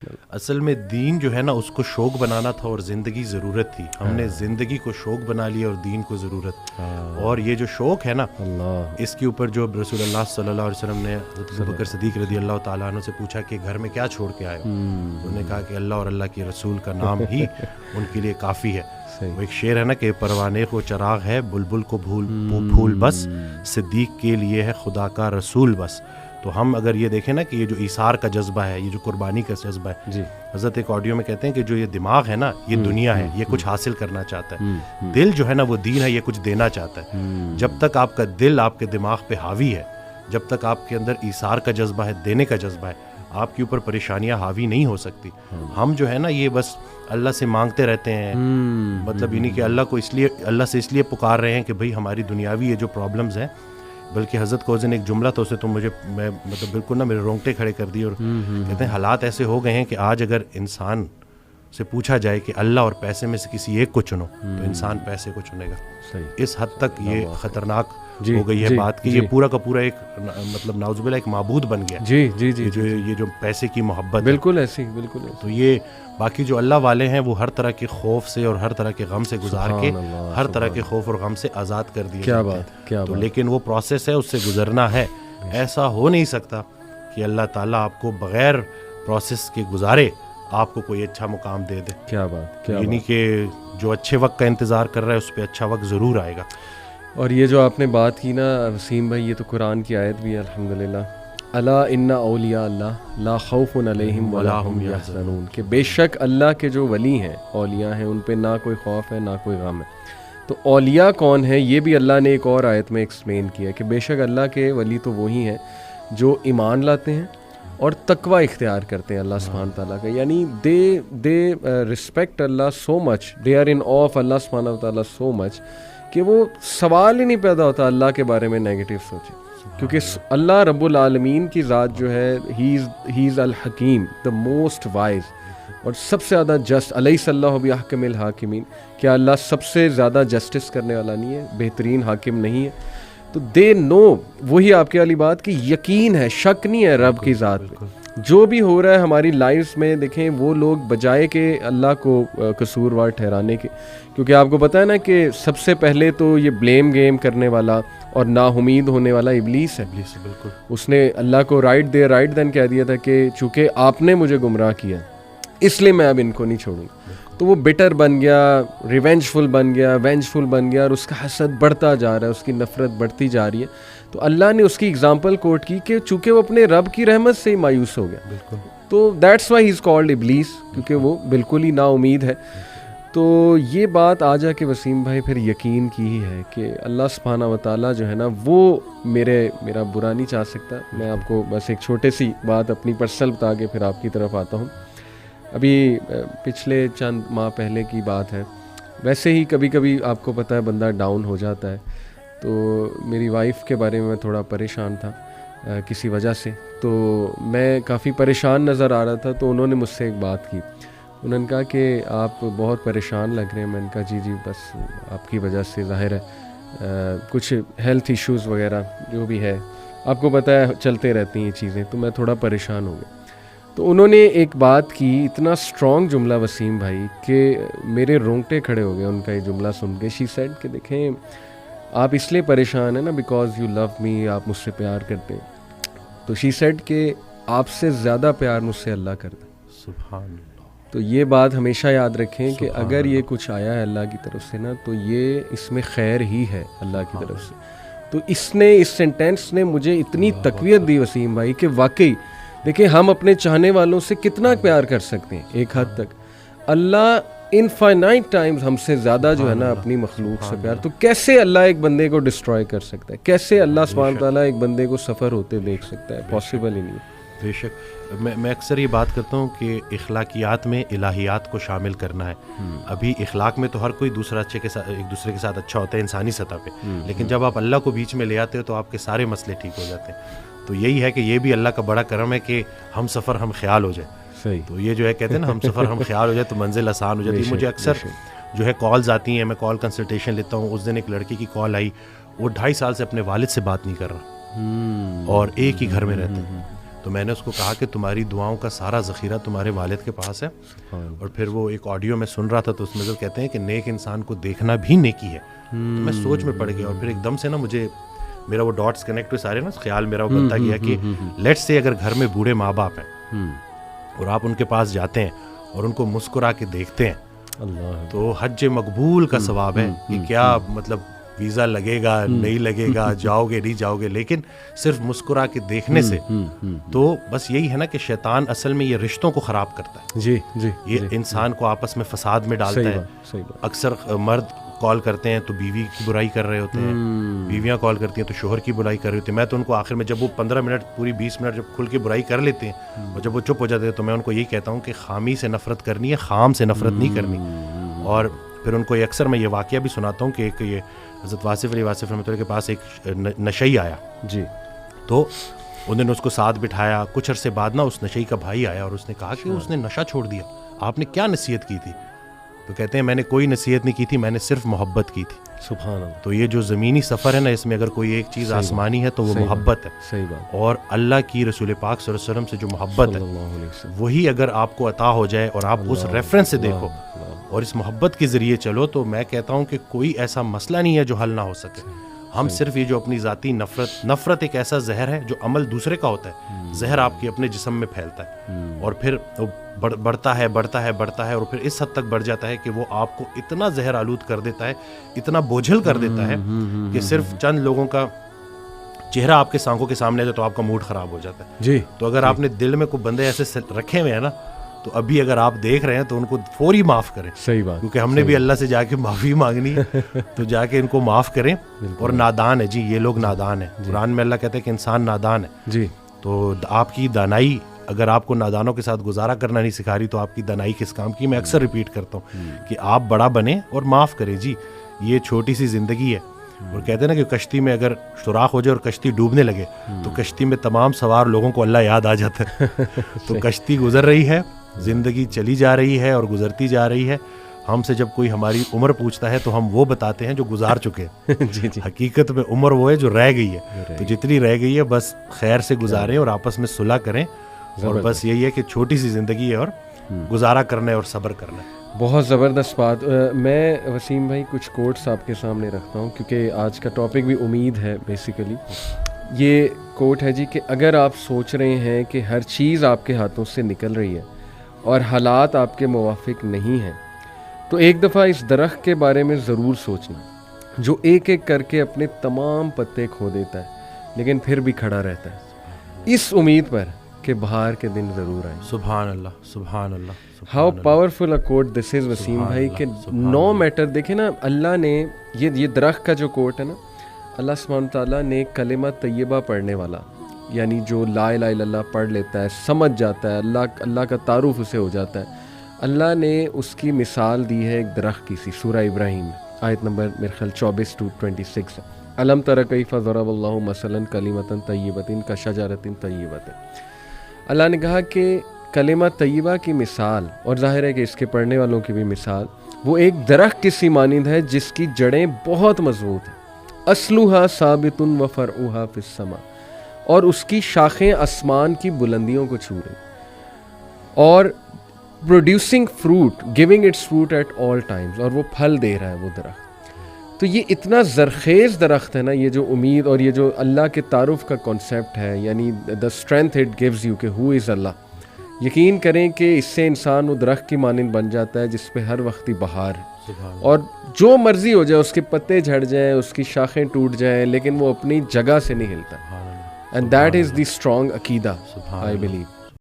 اصل میں دین جو ہے نا اس کو شوق بنانا تھا اور زندگی ضرورت تھی. ہم نے زندگی کو شوق بنا لیا اور دین کو ضرورت. اور یہ جو شوق ہے نا اس کے اوپر جو رسول اللہ صلی اللہ علیہ وسلم نے ابو بکر صدیق رضی اللہ تعالیٰ عنہ سے پوچھا کہ گھر میں کیا چھوڑ کے آئے ہو, انہوں نے کہا کہ اللہ اور اللہ کے رسول کا نام ہی ان کے لیے کافی ہے. وہ ایک شعر ہے نا کہ پروانے کو چراغ ہے بلبل کو پھول بس, صدیق کے لیے ہے خدا کا رسول بس. تو ہم اگر یہ دیکھیں نا کہ یہ جو ایثار کا جذبہ ہے, یہ جو قربانی کا جذبہ ہے جی. حضرت ایک آڈیو میں کہتے ہیں کہ جو یہ دماغ ہے نا یہ دنیا ہے, یہ کچھ حاصل کرنا چاہتا ہے. دل جو ہے نا وہ دین ہے, یہ کچھ دینا چاہتا ہے. جب تک آپ کا دل آپ کے دماغ پہ حاوی ہے, جب تک آپ کے اندر ایثار کا جذبہ ہے, دینے کا جذبہ ہے, آپ کے اوپر پریشانیاں حاوی نہیں ہو سکتی. ہم جو ہے نا یہ بس اللہ سے مانگتے رہتے ہیں, مطلب یعنی کہ اللہ سے اس لیے پکار رہے ہیں کہ بھئی ہماری دنیاوی یہ جو پرابلمز ہیں. بلکہ حضرت کو اس دن ایک جملہ تھا اسے تو میں مطلب بالکل نا میرے رونگٹے کھڑے کر دیے, اور کہتے ہیں حالات ایسے ہو گئے ہیں کہ آج اگر انسان سے پوچھا جائے کہ اللہ اور پیسے میں سے کسی ایک کو چنو تو انسان پیسے کو چنے گا. اس حد تک یہ خطرناک ہو گئی ہے بات کہ یہ پورا کا پورا ایک مطلب نعوذ باللہ ایک معبود بن گیا. جی جی جی یہ جو پیسے کی محبت بالکل ایسی بالکل. تو یہ باقی جو اللہ والے ہیں وہ ہر طرح کے خوف سے اور ہر طرح کے غم سے گزار کے ہر طرح کے خوف اور غم سے آزاد کر دیے. کیا بات تو لیکن وہ پروسیس ہے, اس سے گزرنا ہے. ایسا ہو نہیں سکتا کہ اللہ تعالیٰ آپ کو بغیر پروسیس کے گزارے آپ کو کوئی اچھا مقام دے دے. کیا بات, یعنی کہ جو اچھے وقت کا انتظار کر رہا ہے اس پہ اچھا وقت ضرور آئے گا. اور یہ جو آپ نے بات کی نا وسیم بھائی, یہ تو قرآن کی آیت بھی ہے الحمدللہ, الا ان اولیاء اللہ لا خوف علیہم ولا هم یحزنون, کہ بے شک اللہ کے جو ولی ہیں, اولیاء ہیں, ان پہ نہ کوئی خوف ہے نہ کوئی غم ہے. تو اولیاء کون ہیں یہ بھی اللہ نے ایک اور آیت میں ایکسپلین کیا کہ بے شک اللہ کے ولی تو وہی ہیں جو ایمان لاتے ہیں اور تقوی اختیار کرتے ہیں اللہ سبحانہ تعالیٰ کا. یعنی دے رسپیکٹ اللہ so much, they are in awe of اللہ سبحانہ تعالیٰ سو مچ کہ وہ سوال ہی نہیں پیدا ہوتا اللہ کے بارے میں نیگیٹو سوچے, کیونکہ اللہ رب العالمین کی ذات جو ہے ہی از الحکیم, دا موسٹ وائز, اور سب سے زیادہ جسٹ. الیس اللہ بأحکم الحاکمین, کیا اللہ سب سے زیادہ جسٹس کرنے والا نہیں ہے, بہترین حاکم نہیں ہے؟ تو دے نو, وہی آپ کے والی بات کہ یقین ہے, شک نہیں ہے رب کی ذات پہ. جو بھی ہو رہا ہے ہماری لائفز میں دیکھیں, وہ لوگ بجائے کہ اللہ کو قصوروار ٹھہرانے کے, کیونکہ آپ کو پتہ ہے نا کہ سب سے پہلے تو یہ بلیم گیم کرنے والا اور نا امید ہونے والا ابلیس ہے. بالکل, اس نے اللہ کو رائٹ دین کہہ دیا تھا کہ چونکہ آپ نے مجھے گمراہ کیا اس لیے میں اب ان کو نہیں چھوڑوں گا. تو وہ بٹر بن گیا, ریونجفل بن گیا, اور اس کا حسد بڑھتا جا رہا ہے, اس کی نفرت بڑھتی جا رہی ہے. تو اللہ نے اس کی اگزامپل کوٹ کی کہ چونکہ وہ اپنے رب کی رحمت سے ہی مایوس ہو گیا, بالکل, تو that's why he is called ابلیس, کیونکہ وہ بالکل ہی نا امید ہے. تو یہ بات آ جا کے وسیم بھائی پھر یقین کی ہی ہے کہ اللہ سبحانہ و تعالیٰ جو ہے نا وہ میرا برا نہیں چاہ سکتا. میں آپ کو بس ایک چھوٹے سی بات اپنی پرسنل بتا کے پھر آپ کی طرف آتا ہوں. ابھی پچھلے چند ماہ پہلے کی بات ہے, ویسے ہی کبھی کبھی آپ کو پتہ ہے بندہ ڈاؤن ہو جاتا ہے. تو میری وائف کے بارے میں تھوڑا پریشان تھا کسی وجہ سے, تو میں کافی پریشان نظر آ رہا تھا. تو انہوں نے مجھ سے ایک بات کی, انہوں نے کہا کہ آپ بہت پریشان لگ رہے ہیں. میں نے کہا جی بس آپ کی وجہ سے ظاہر ہے کچھ ہیلتھ ایشوز وغیرہ جو بھی ہے, آپ کو پتہ ہے چلتے رہتی ہیں یہ چیزیں, تو میں تھوڑا پریشان ہو گیا. تو انہوں نے ایک بات کی, اتنا اسٹرانگ جملہ وسیم بھائی کہ میرے رونگٹے کھڑے ہو گئے ان کا یہ جملہ سن کے. شی سیڈ کہ دیکھیں آپ اس لیے پریشان ہیں نا بیکاز یو لو می, آپ مجھ سے پیار کرتے ہیں. تو شی سیڈ کہ آپ سے زیادہ پیار مجھ سے اللہ کرتا ہے. سبحان اللہ. تو یہ بات ہمیشہ یاد رکھیں کہ اگر یہ کچھ آیا ہے اللہ کی طرف سے نا, تو یہ اس میں خیر ہی ہے اللہ کی طرف سے. تو اس سینٹینس نے مجھے اتنی تقویت دی وسیم بھائی کہ واقعی دیکھیں ہم اپنے چاہنے والوں سے کتنا پیار کر سکتے ہیں ایک حد تک, اللہ انفائنائٹ ٹائمز ہم سے زیادہ جو ہے نا اپنی مخلوق سے پیار. تو کیسے اللہ ایک بندے کو ڈسٹروائے کر سکتا ہے, کیسے اللہ سبحانہ تعالیٰ ایک بندے کو سفر ہوتے دیکھ سکتا ہے؟ پاسبل ہی نہیں. بے شک میں اکثر یہ بات کرتا ہوں کہ اخلاقیات میں الہیات کو شامل کرنا ہے. ابھی اخلاق میں تو ہر کوئی ایک دوسرے کے ساتھ اچھا ہوتا ہے انسانی سطح پہ, لیکن جب آپ اللہ کو بیچ میں لے آتے ہو تو آپ کے سارے مسئلے ٹھیک ہو جاتے ہیں. تو یہی ہے کہ یہ بھی اللہ کا بڑا کرم ہے کہ ہم سفر ہم خیال ہو جائے. صحیح. تو یہ جو ہے کہتے ہیں نا ہم سفر ہم خیال ہو جائے تو منزل آسان ہو جاتی ہے. مجھے اکثر جو ہے کالز آتی ہیں, میں کال کنسلٹیشن لیتا ہوں. اس دن ایک لڑکی کی کال آئی, وہ 2.5 سال سے اپنے والد سے بات نہیں کر رہا اور ایک ہی گھر میں رہتے ہیں. تو میں نے اس کو کہا کہ تمہاری دعاؤں کا سارا ذخیرہ تمہارے والد کے پاس ہے. اور پھر وہ ایک آڈیو میں سن رہا تھا تو اس میں حضرت کہتے ہیں کہ نیک انسان کو دیکھنا بھی نیکی ہے. تو میں سوچ میں پڑ گیا اور پھر ایک دم سے نا مجھے میرا وہ ڈاٹس کنیکٹ ہوئے سارے نا, خیال میرا وہ بنتا گیا کہ لیٹس سے اگر گھر میں بوڑھے ماں باپ ہیں اور آپ ان کے پاس جاتے ہیں اور ان کو مسکرا کے دیکھتے ہیں تو حج مقبول کا ثواب ہے. کہ کیا مطلب ویزا لگے گا نہیں لگے گا, جاؤ گے نہیں جاؤ گے, لیکن صرف مسکرا کے دیکھنے سے. تو بس یہی ہے نا کہ شیطان اصل میں یہ رشتوں کو خراب کرتا ہے. جی جی, یہ انسان کو آپس میں فساد میں ڈالتا ہے. اکثر مرد کال کرتے ہیں تو بیوی کی برائی کر رہے ہوتے ہیں, بیویاں کال کرتی ہیں تو شوہر کی برائی کر رہے ہوتے ہیں. میں تو ان کو آخر میں جب وہ 15 منٹ پوری 20 منٹ جب کھل کے برائی کر لیتے ہیں اور جب وہ چپ ہو جاتے ہیں تو میں ان کو یہی کہتا ہوں کہ خامی سے نفرت کرنی ہے, خام سے نفرت نہیں کرنی. اور پھر ان کو اکثر میں یہ واقعہ بھی سناتا ہوں کہ ایک یہ حضرت واصف علی واصف رحمۃ اللہ کے پاس ایک نشئی آیا جی, تو انہوں نے اس کو ساتھ بٹھایا. کچھ عرصے بعد نا اس نشئی کا بھائی آیا اور اس نے کہا کہ اس نے نشہ چھوڑ دیا, آپ نے کیا نصیحت کی تھی؟ تو کہتے ہیں میں نے کوئی نصیحت نہیں کی تھی, میں نے صرف محبت کی تھی. سبحان اللہ. تو یہ جو زمینی سفر ہے نا, اس میں اگر کوئی ایک چیز آسمانی ہے تو وہ محبت ہے. صحیح بات. اور اللہ کی رسول پاک صلی اللہ علیہ وسلم سے جو محبت ہے وہی اگر آپ کو عطا ہو جائے اور آپ اس ریفرنس سے دیکھو اور اس محبت کے ذریعے چلو تو میں کہتا ہوں کہ کوئی ایسا مسئلہ نہیں ہے جو حل نہ ہو سکے. ہم صرف یہ جو اپنی ذاتی نفرت ایک ایسا زہر ہے جو عمل دوسرے کا ہوتا ہے, زہر آپ کے اپنے جسم میں پھیلتا ہے اور پھر بڑھتا ہے اور پھر اس حد تک بڑھ جاتا ہے کہ وہ آپ کو اتنا زہر آلود کر دیتا ہے, اتنا بوجھل کر دیتا ہے کہ صرف چند لوگوں کا چہرہ آپ کے آنکھوں کے سامنے ہے تو آپ کا موڈ خراب ہو جاتا ہے. جی, تو اگر آپ نے دل میں کوئی بندے ایسے رکھے ہوئے ہیں نا تو ابھی اگر آپ دیکھ رہے ہیں تو ان کو فوری معاف کریں. صحیح بات, کیونکہ ہم نے بھی اللہ سے جا کے معافی مانگنی ہے تو جا کے ان کو معاف کریں. اور نادان ہے جی, یہ لوگ نادان ہیں. قرآن میں اللہ کہتا ہے کہ انسان نادان ہے. جی, تو آپ کی دانائی اگر آپ کو نادانوں کے ساتھ گزارا کرنا نہیں سکھا رہی تو آپ کی دانائی کس کام کی. میں اکثر ریپیٹ کرتا ہوں کہ آپ بڑا بنیں اور معاف کریں. جی, یہ چھوٹی سی زندگی ہے. اور کہتے ہیں نا کہ کشتی میں اگر سوراخ ہو جائے اور کشتی ڈوبنے لگے تو کشتی میں تمام سوار لوگوں کو اللہ یاد آ جاتا ہے. تو کشتی گزر رہی ہے, زندگی چلی جا رہی ہے اور گزرتی جا رہی ہے. ہم سے جب کوئی ہماری عمر پوچھتا ہے تو ہم وہ بتاتے ہیں جو گزار چکے ہیں. جی جی, حقیقت میں عمر وہ ہے جو رہ گئی ہے. تو جتنی رہ گئی ہے بس خیر سے گزاریں اور آپس میں صلح کریں. اور بس یہی ہے کہ چھوٹی سی زندگی ہے اور گزارا کرنا ہے اور صبر کرنا ہے. بہت زبردست بات. میں وسیم بھائی کچھ کوٹس آپ کے سامنے رکھتا ہوں کیونکہ آج کا ٹاپک بھی امید ہے بیسیکلی. یہ کوٹ ہے جی کہ اگر آپ سوچ رہے ہیں کہ ہر چیز آپ کے ہاتھوں سے نکل رہی ہے اور حالات آپ کے موافق نہیں ہیں تو ایک دفعہ اس درخت کے بارے میں ضرور سوچنا جو ایک ایک کر کے اپنے تمام پتے کھو دیتا ہے لیکن پھر بھی کھڑا رہتا ہے, اس امید پر کہ بہار کے دن ضرور آئیں. سبحان اللہ, سبحان اللہ. ہاؤ پاورفل اے کوٹ دس از وسیم بھائی کہ نو میٹر. دیکھیں نا, اللہ نے یہ درخت کا جو کوٹ ہے نا, اللہ سبحانہ تعالیٰ نے کلمہ طیبہ پڑھنے والا, یعنی جو لا الہ الا اللہ پڑھ لیتا ہے, سمجھ جاتا ہے, اللہ کا تعارف اسے ہو جاتا ہے, اللہ نے اس کی مثال دی ہے ایک درخت کی سی. سورہ ابراہیم میں آیت نمبر میرے خیال 24-26 ہے. الم تر کیف ضرب اللہ مثلا کلمۃ طیبۃ کشجرۃ طیبۃ. اللہ نے کہا کہ کلمہ طیبہ کی مثال, اور ظاہر ہے کہ اس کے پڑھنے والوں کی بھی مثال, وہ ایک درخت کی سی مانند ہے جس کی جڑیں بہت مضبوط ہیں. اصلها ثابت وفرعها فی السماء, اور اس کی شاخیں آسمان کی بلندیوں کو چھو رہی, اور producing fruit, giving its fruit at all times, اور وہ پھل دے رہا ہے وہ درخت. تو یہ اتنا زرخیز درخت ہے نا, یہ جو امید اور یہ جو اللہ کے تعارف کا کانسیپٹ ہے, یعنی the strength it gives you کہ ہو از اللہ. یقین کریں کہ اس سے انسان وہ درخت کی مانند بن جاتا ہے جس پہ ہر وقت ہی بہار ہے, اور جو مرضی ہو جائے, اس کے پتے جھڑ جائیں, اس کی شاخیں ٹوٹ جائیں, لیکن وہ اپنی جگہ سے نہیں ہلتا. And that is the strong عقیدہ آئی بلیو.